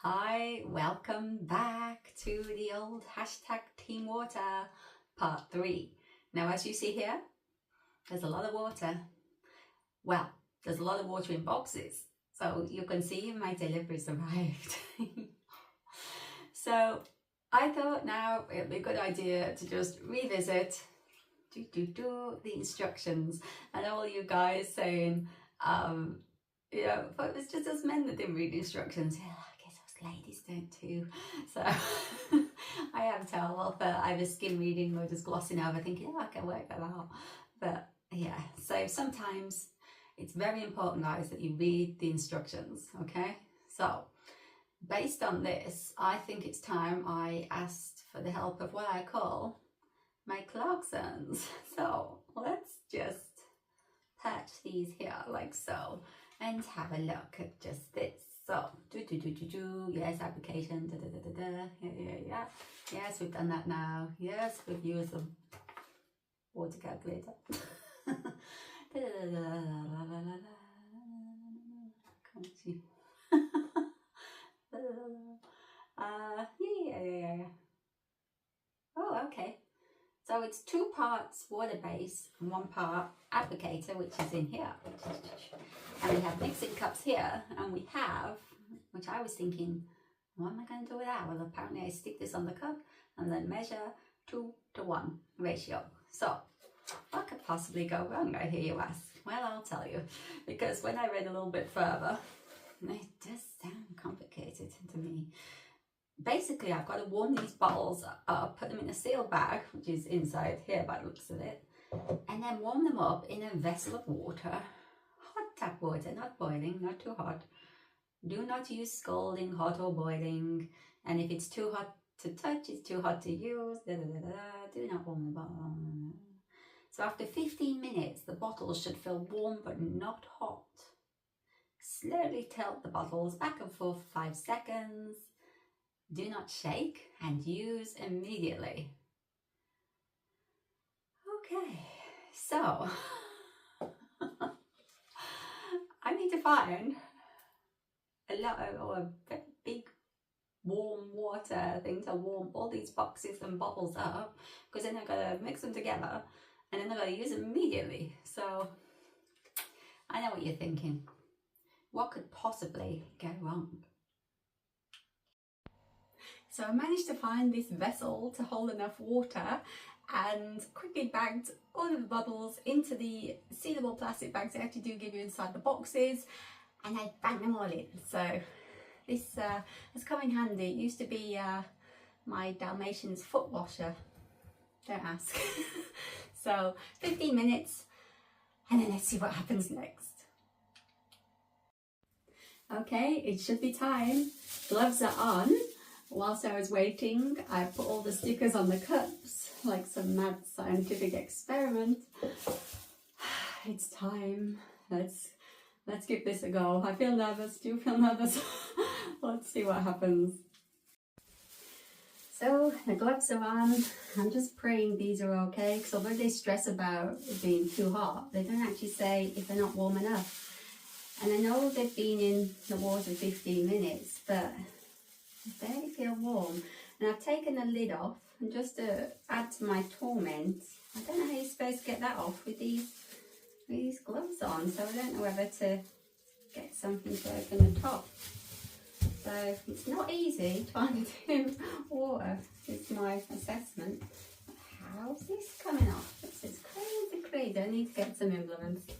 Hi, welcome back to the old hashtag Team Water part 3. Now, as you see here, there's a lot of water. Well, there's a lot of water in boxes, so you can see my deliveries arrived. So I thought now it'd be a good idea to just revisit the instructions, and all you guys saying, you know, but it was just us men that didn't read the instructions. Yeah, I guess us ladies don't too. So I have terrible for either skim reading or just glossing over thinking, oh, I can work that out. But yeah, so sometimes it's very important, guys, that you read the instructions, okay? So based on this, I think it's time I asked for the help of what I call my Clarksons. So let's just patch these here like so and have a look at just this. So yes, application, yeah, yes, we've done that now. Yes, we've used the water calculator. Can't see. Yeah. Oh, okay. So it's 2 parts water base and 1 part applicator, which is in here. And we have mixing cups here, and we have, which I was thinking, what am I going to do with that? Well, apparently I stick this on the cup and then measure 2:1 ratio. So what could possibly go wrong, I hear you ask? Well, I'll tell you, because when I read a little bit further, it does sound complicated to me. Basically, I've got to warm these bottles up, put them in a sealed bag, which is inside here by the looks of it, and then warm them up in a vessel of water, hot tap water, not boiling, not too hot. Do not use scalding hot or boiling, and if it's too hot to touch, it's too hot to use, do not warm the bottle. So after 15 minutes, the bottles should feel warm but not hot. Slowly tilt the bottles back and forth for 5 seconds. Do not shake and use immediately. Okay, so I need to find a very big warm water thing to warm all these boxes and bottles up, because then I've got to mix them together and then I've got to use them immediately. So I know what you're thinking. What could possibly go wrong? So I managed to find this vessel to hold enough water and quickly bagged all of the bottles into the sealable plastic bags they actually do give you inside the boxes, and I bagged them all in. So this has come in handy. It used to be my Dalmatian's foot washer, don't ask. So 15 minutes and then let's see what happens next. Okay, it should be time. Gloves are on. Whilst I was waiting, I put all the stickers on the cups, like some mad scientific experiment. It's time. Let's give this a go. I feel nervous. Do you feel nervous? Let's see what happens. So the gloves are on. I'm just praying these are okay, because although they stress about it being too hot, they don't actually say if they're not warm enough. And I know they've been in the water 15 minutes, but I barely feel warm. And I've taken the lid off, and just to add to my torment, I don't know how you're supposed to get that off with these gloves on, so I don't know whether to get something to open the top. So it's not easy trying to do water, is my assessment. But how's this coming off? This is crazy. I need to get some implements.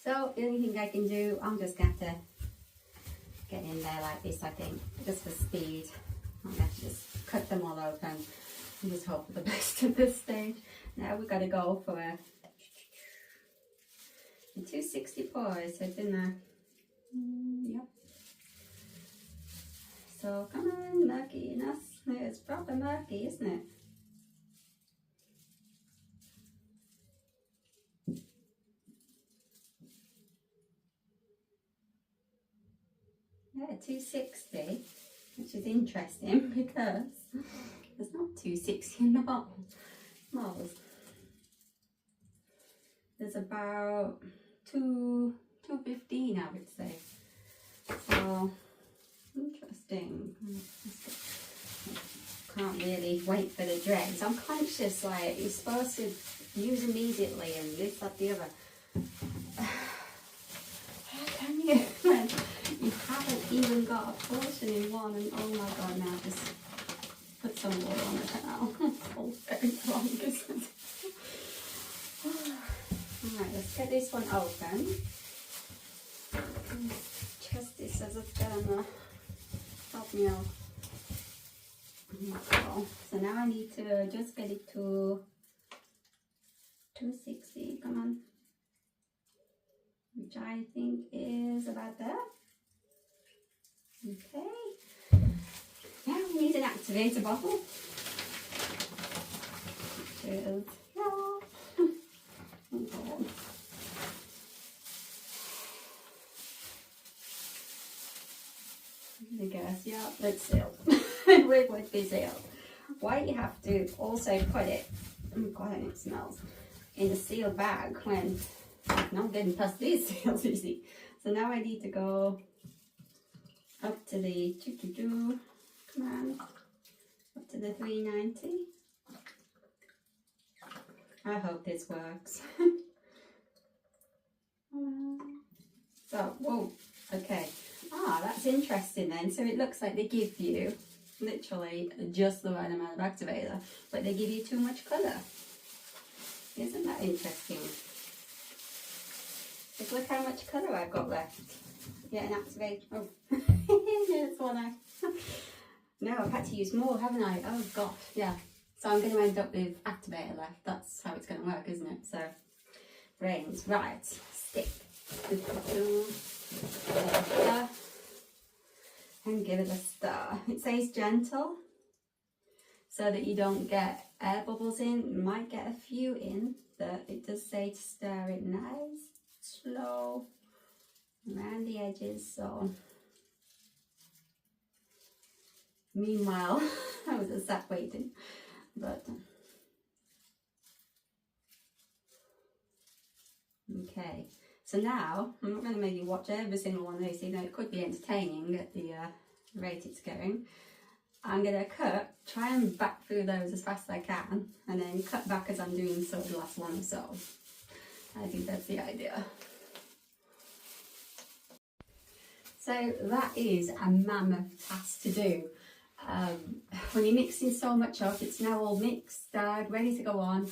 So the only thing I can do, I'm just going to get in there like this, I think, just for speed. I'm going to just cut them all open and just hope for the best at this stage. Now we've got to go for a 260 pours, so it's in there. Yep. So come on, murkiness. It's proper murky, isn't it? Yeah, 260, which is interesting because there's not 260 in the bottle. Marvellous. There's about 215, I would say. So thing. Can't really wait for the dregs. I'm conscious, like, you're supposed to use immediately and this, that, the other. How can you? When you haven't even got a portion in one, and oh my god, now just put some water on the canal. It's all very wrong, isn't it? Alright, let's get this one open. Just this as a gonna help me out. So now I need to just get it to 260, come on, which I think is about there. Okay, now we need an activator bottle, which is I guess, yeah, it's sealed. It would be sealed. Why you have to also put it, oh god, and it smells, in a sealed bag when I'm not getting past these seals, you see. So now I need to go up to the come on, up to the 390. I hope this works. So, whoa, okay. Ah, that's interesting then. So it looks like they give you literally just the right amount of activator, but they give you too much colour. Isn't that interesting? Just look how much colour I've got left. Yeah, an activate. Oh, there's one eye. No, I've had to use more, haven't I? Oh god, yeah. So I'm going to end up with activator left. That's how it's going to work, isn't it? So, brains, right, stick. And give it a stir. It says gentle, so that you don't get air bubbles in. You might get a few in, but it does say to stir it nice, slow, around the edges. So, meanwhile, I was just sat waiting, but okay. So now, I'm not going to maybe watch every single one of these, even though it could be entertaining at the rate it's going. I'm going to try and back through those as fast as I can, and then cut back as I'm doing sort of the last one or so. I think that's the idea. So that is a mammoth task to do. When you're mixing so much up, it's now all mixed, stirred, ready to go on.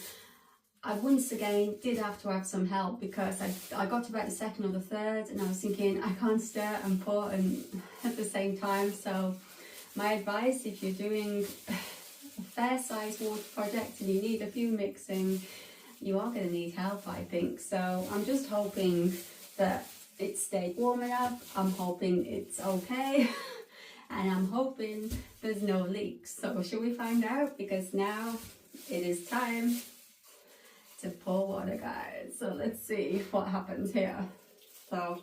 I once again did have to have some help because I got to about the second or the third and I was thinking I can't stir and pour and at the same time. So my advice, if you're doing a fair sized water project and you need a few mixing, you are going to need help, I think. So I'm just hoping that it stayed warm enough. I'm hoping it's okay. And I'm hoping there's no leaks. So shall we find out? Because now it is time to pour water, guys. So let's see what happens here. So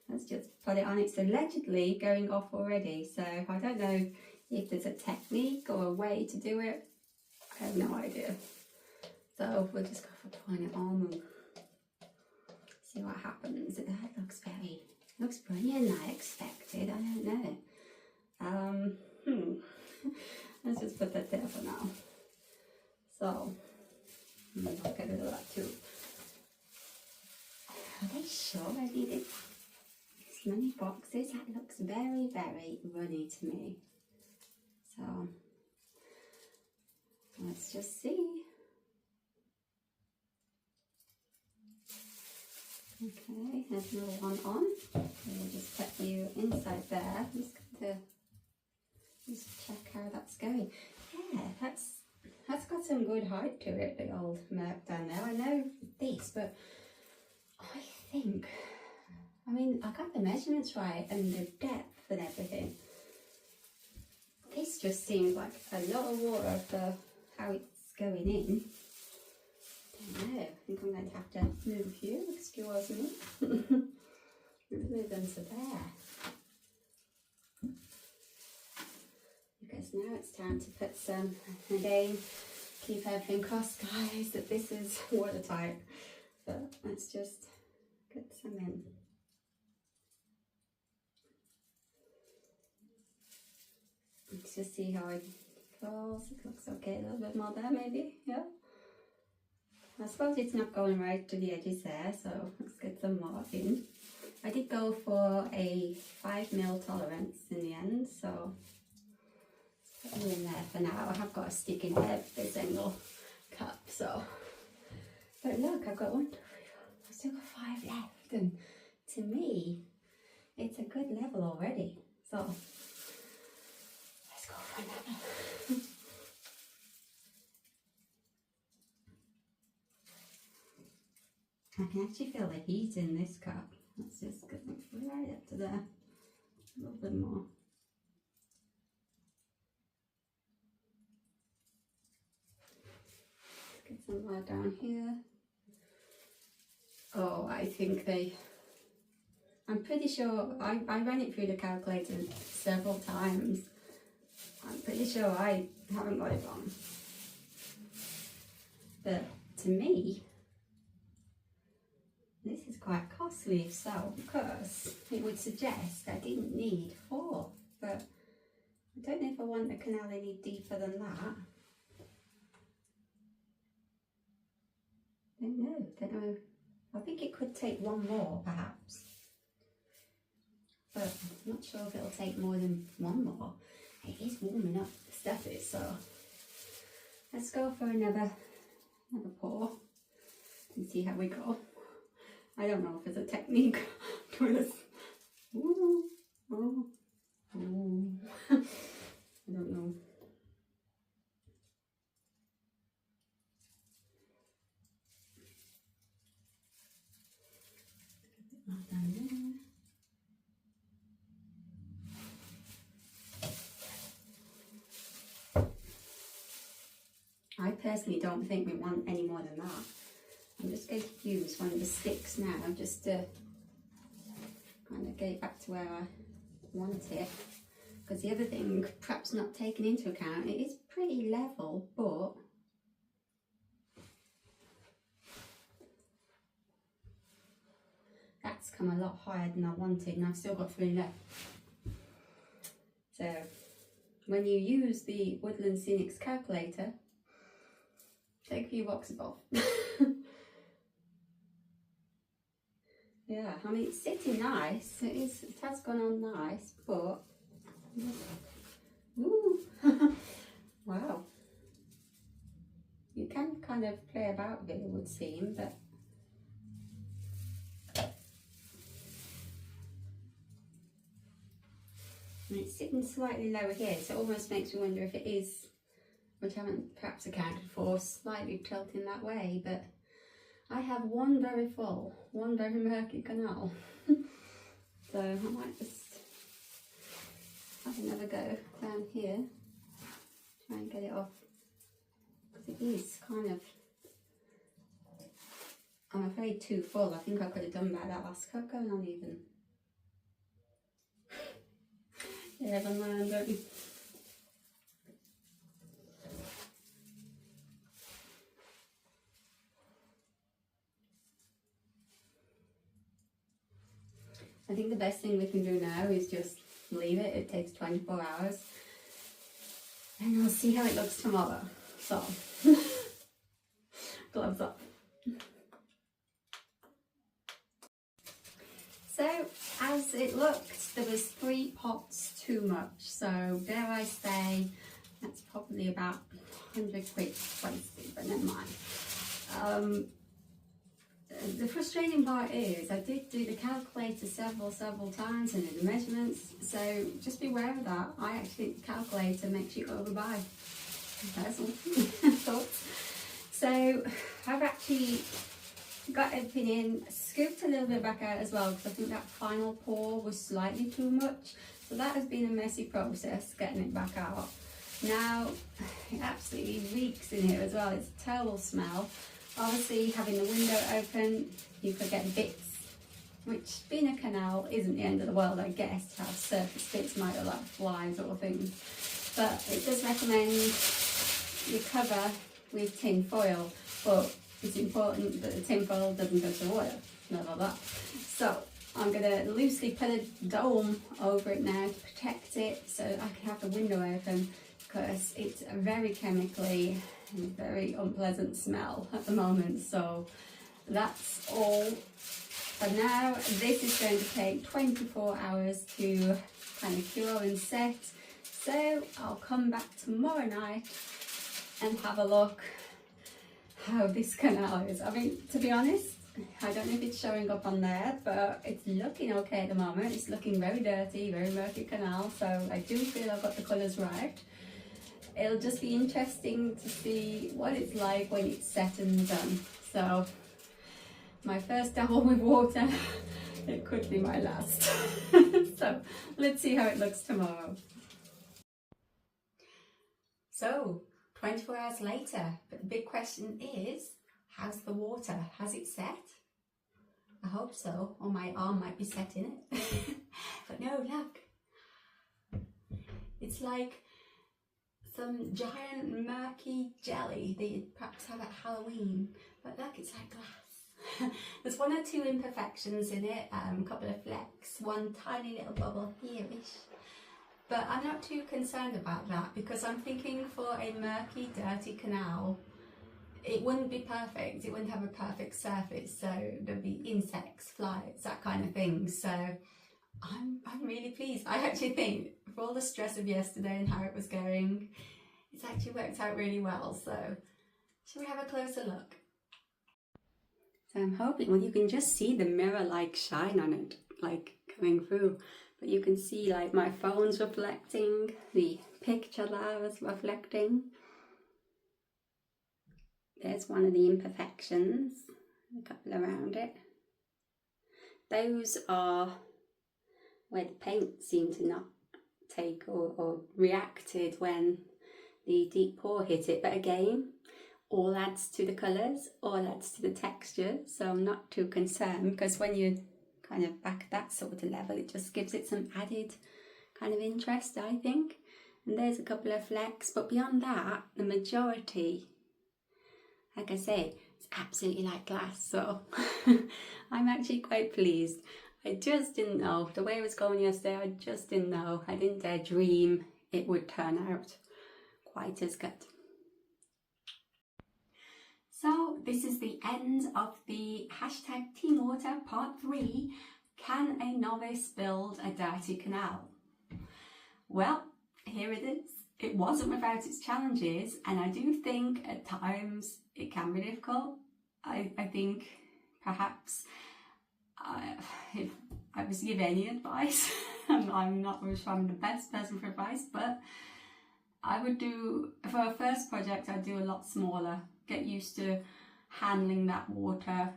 let's just put it on. It's allegedly going off already, so I don't know if there's a technique or a way to do it. I have no idea. So we'll just go for pouring it on and see what happens. That looks brilliant. I expected. I don't know. Let's just put that there for now. So I'll get rid of that too. Are they sure I needed this many boxes? That looks very, very runny to me. So let's just see. Okay, there's another one on. We'll just put you inside there. I'm just going to just check how that's going. Yeah, that's got some good height to it, the old map down there. I know this, but I think, I mean, I got the measurements right and the depth and everything. This just seems like a lot of water for how it's going in. I don't know, I think I'm going to have to move a few, excuse me. Move them to there. Because now it's time to put some, again, keep everything crossed, guys, that this is watertight. But let's just get some in. Let's just see how it goes. It looks okay, a little bit more there maybe, yeah. I suppose it's not going right to the edges there, so let's get some more in. I did go for a 5mm tolerance in the end, so put them in there for now. I have got a stick in every single cup, so. But look, I've got 1, 2, 3, 4. I've still got 5 left, and to me, it's a good level already. So let's go for another. I can actually feel the heat in this cup. Let's just get it right up to there. A little bit more. Let's get some more down here. Oh, I think I'm pretty sure, I ran it through the calculator several times. I'm pretty sure I haven't got it wrong. But to me, this is quite costly if so, because it would suggest I didn't need 4, but I don't know if I want the canal any deeper than that. Don't know. I think it could take 1 more perhaps, but I'm not sure if it'll take more than 1 more. It is warming up, the stuff is, so let's go for another pour and see how we go. I don't know if it's a technique to this. Ooh, ooh, ooh. I don't know. I personally don't think we want any more than that. I'm just going to use one of the sticks now just to kind of get it back to where I want it. Because the other thing, perhaps not taken into account, it is pretty level, but that's come a lot higher than I wanted, and I've still got 3 left. So when you use the Woodland Scenics calculator, take a few boxes off. Yeah, I mean, it's sitting nice. It has gone on nice, but ooh, wow. You can kind of play about with it, it would seem, but it's sitting slightly lower here, so it almost makes me wonder if it is, which I haven't perhaps accounted for, slightly tilting that way, but I have one very full, one very murky canal. So I might just have another go down here, try and get it off, because it is kind of, I'm afraid, too full. I think I could have done better. That last cup going on even. You never learn, don't you? I think the best thing we can do now is just leave it. It takes 24 hours. And we'll see how it looks tomorrow. So, gloves up. So, as it looked, there was 3 pots too much. So, dare I say, that's probably about 100 quid wasted, but never mind. The frustrating part is I did do the calculator several times and did the measurements, so just beware of that. I actually think the calculator makes you overbuy. Personal thoughts. So I've actually got everything in, scooped a little bit back out as well, because I think that final pour was slightly too much. So that has been a messy process getting it back out. Now it absolutely reeks in here as well. It's a terrible smell. Obviously, having the window open, you could get bits, which being a canal isn't the end of the world, I guess, to have surface bits, might have like flies or things. But it does recommend you cover with tin foil, but it's important that the tin foil doesn't go to water, blah blah blah. So I'm going to loosely put a dome over it now to protect it so I can have the window open, because it's a very chemically and very unpleasant smell at the moment. So that's all for now. This is going to take 24 hours to kind of cure and set. So I'll come back tomorrow night and have a look how this canal is. I mean, to be honest, I don't know if it's showing up on there, but it's looking okay at the moment. It's looking very dirty, very murky canal, so I do feel I've got the colours right. It'll just be interesting to see what it's like when it's set and done. So my first dabble with water, it could be my last. So let's see how it looks tomorrow. So 24 hours later, but the big question is, how's the water? Has it set? I hope so, or my arm might be set in it. But no, look. It's like some giant murky jelly that you'd perhaps have at Halloween. But look, it's like glass. There's one or two imperfections in it, a couple of flecks, one tiny little bubble here-ish. But I'm not too concerned about that, because I'm thinking for a murky, dirty canal, it wouldn't be perfect. It wouldn't have a perfect surface, so there'd be insects, flies, that kind of thing. So I'm really pleased. I actually think for all the stress of yesterday and how it was going, it's actually worked out really well. So shall we have a closer look? So I'm hoping, well, you can just see the mirror-like shine on it, like coming through. But you can see like my phone's reflecting, the picture there is reflecting. There's one of the imperfections, a couple around it. Those are where the paint seemed to not take or reacted when the deep pour hit it. But again, all adds to the colours, all adds to the texture. So I'm not too concerned, because when you kind of back at that sort of level, it just gives it some added kind of interest, I think. And there's a couple of flecks, but beyond that, the majority, like I say, it's absolutely like glass. So I'm actually quite pleased. I just didn't know, the way it was going yesterday, I just didn't know. I didn't dare dream it would turn out quite as good. So this is the end of the hashtag Team Water part 3. Can a novice build a dirty canal? Well, here it is. It wasn't without its challenges, and I do think at times it can be difficult. I think perhaps if I was to give any advice, I'm not sure I'm the best person for advice, but I would do, for a first project, I'd do a lot smaller. Get used to handling that water.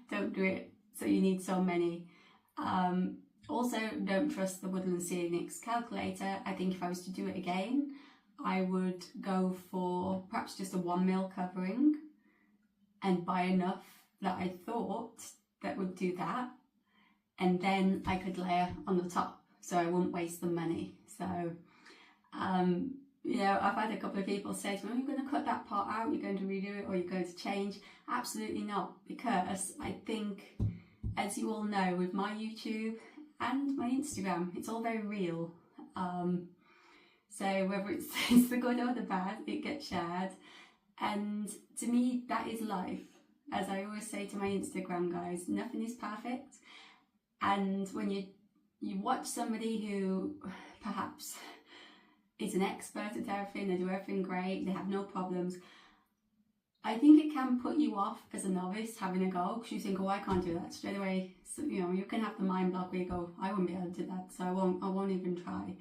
Don't do it so you need so many. Also, don't trust the Woodland Scenics calculator. I think if I was to do it again, I would go for perhaps just a 1 mil covering and buy enough that I thought that would do that, and then I could layer on the top, so I wouldn't waste the money. So you know, I've had a couple of people say to me, "Are you going to cut that part out, you're going to redo it, or you're going to change?" Absolutely not, because I think, as you all know, with my YouTube and my Instagram, it's all very real. So whether it's the good or the bad, it gets shared. And to me, that is life. As I always say to my Instagram guys, nothing is perfect. And when you watch somebody who perhaps is an expert at everything, they do everything great, they have no problems, I think it can put you off as a novice having a go, because you think, oh, I can't do that straight away. So, you know, you can have the mind block where you go, I won't be able to do that, so I won't even try.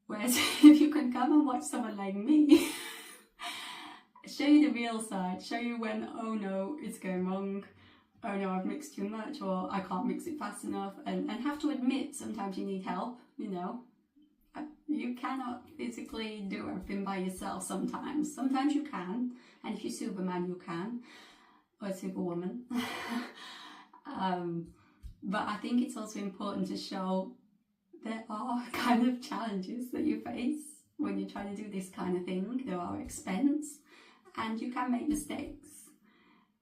Whereas if you can come and watch someone like me, show you the real side, show you when, oh no, it's going wrong, oh no, I've mixed too much, or I can't mix it fast enough, and have to admit sometimes you need help, you know. You cannot physically do everything by yourself sometimes. Sometimes you can, and if you're Superman, you can, or Superwoman. But I think it's also important to show there are kind of challenges that you face when you try to do this kind of thing. There are expense, and you can make mistakes.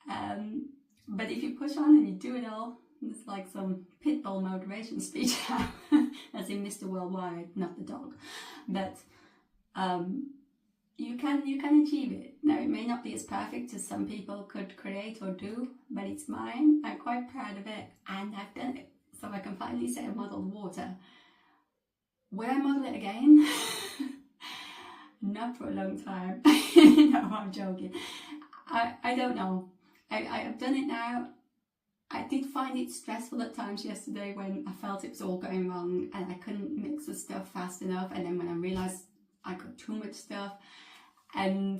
But if you push on and you do it all, It's like some pitbull motivation speech, as in Mr. Worldwide, not the dog. But you can achieve it. Now, it may not be as perfect as some people could create or do, but it's mine. I'm quite proud of it, and I've done it. So I can finally say I modelled water. Will I model it again? Not for a long time. No, I'm joking. I don't know. I've done it now. I did find it stressful at times yesterday when I felt it was all going wrong and I couldn't mix the stuff fast enough, and then when I realised I got too much stuff and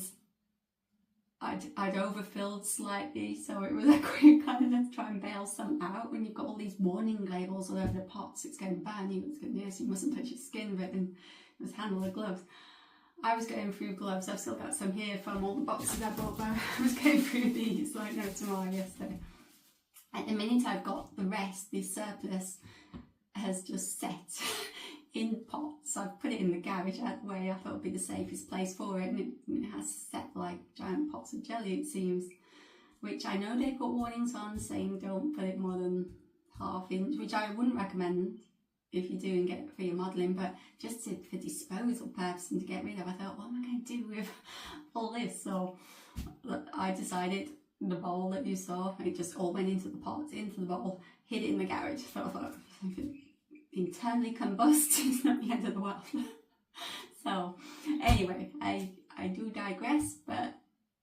I'd overfilled slightly, so it was a quick kind of let's try and bail some out. When you've got all these warning labels all over the pots, it's going to burn you, it's going to do this, you mustn't touch your skin with it, and you must handle the gloves. I was going through gloves. I've still got some here from all the boxes I bought, but I was going through these like no tomorrow yesterday. At the minute I've got the rest, the surplus has just set in pots. I've put it in the garage out the way. I thought it would be the safest place for it, and it has set like giant pots of jelly, it seems, which I know they put warnings on saying don't put it more than ½ inch, which I wouldn't recommend if you do and get it for your modelling, but just for disposal purposes and to get rid of, I thought, what am I going to do with all this? So I decided the bowl that you saw, it just all went into the pot, into the bowl, hid it in the garage. So I thought, if it internally combusts, it's not the end of the world. So anyway, I do digress, but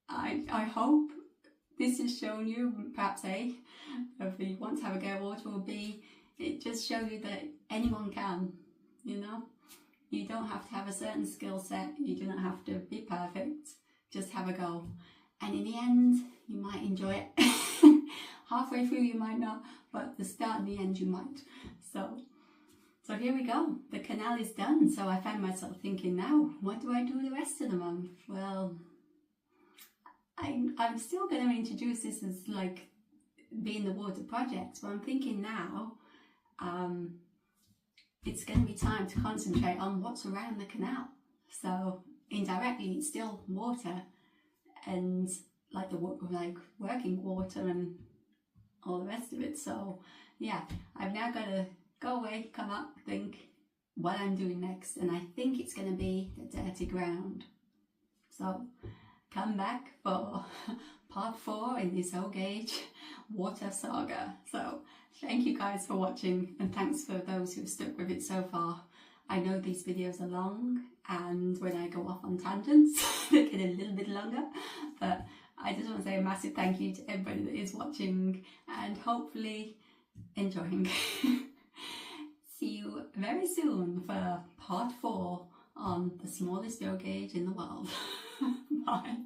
I hope this has shown you, perhaps A, if you want to have a go at water, or B, it just shows you that anyone can, you know. You don't have to have a certain skill set, you do not have to be perfect, just have a go. And in the end, you might enjoy it. Halfway through you might not, but the start and the end you might. So here we go. The canal is done. So I found myself thinking now, what do I do the rest of the month? Well, I'm still going to introduce this as like being the water project, but I'm thinking now it's going to be time to concentrate on what's around the canal. So indirectly it's still water, and like working water and all the rest of it. So yeah, I've now got to go away, come up, think what I'm doing next, and I think it's going to be the dirty ground. So come back for part 4 in this whole gauge water saga. So thank you guys for watching, and thanks for those who've stuck with it so far. I know these videos are long, and when I go off on tangents they get a little bit longer, but I just want to say a massive thank you to everybody that is watching and hopefully enjoying. See you very soon for part 4 on the smallest dough gauge in the world. Bye.